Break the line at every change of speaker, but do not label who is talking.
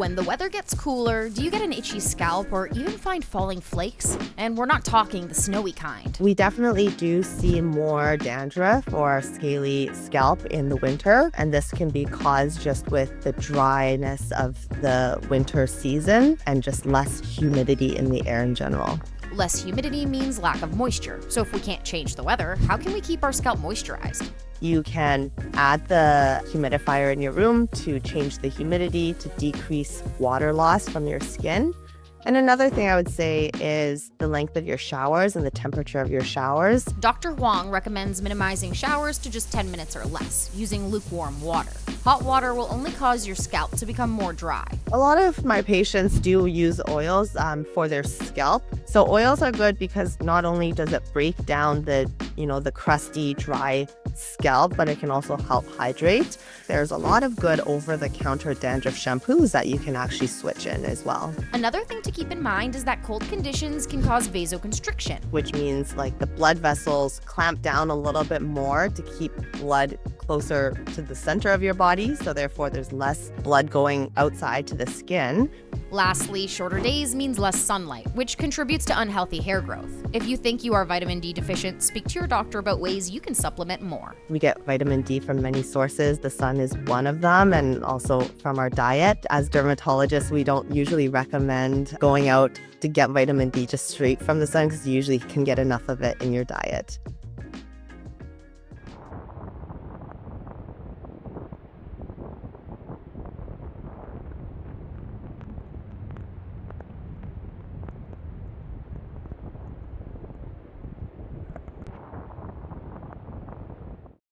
When the weather gets cooler, do you get an itchy scalp or even find falling flakes? And we're not talking the snowy kind.
We definitely do see more dandruff or scaly scalp in the winter, and this can be caused just with the dryness of the winter season and just less humidity in the air in general.
Less humidity means lack of moisture. So if we can't change the weather, how can we keep our scalp moisturized?
You can add the humidifier in your room to change the humidity to decrease water loss from your skin. And another thing I would say is the length of your showers and the temperature of your showers.
Dr. Huang recommends minimizing showers to just 10 minutes or less, using lukewarm water. Hot water will only cause your scalp to become more dry.
A lot of my patients do use oils for their scalp. So oils are good because not only does it break down the crusty, dry scalp, but it can also help hydrate. There's a lot of good over-the-counter dandruff shampoos that you can actually switch in as well.
Another thing to keep in mind is that cold conditions can cause vasoconstriction,
which means like the blood vessels clamp down a little bit more to keep blood closer to the center of your body, so therefore there's less blood going outside to the skin.
Lastly, shorter days means less sunlight, which contributes to unhealthy hair growth. If you think you are vitamin D deficient, speak to your doctor about ways you can supplement more.
We get vitamin D from many sources. The sun is one of them, and also from our diet. As dermatologists, we don't usually recommend going out to get vitamin D just straight from the sun because you usually can get enough of it in your diet.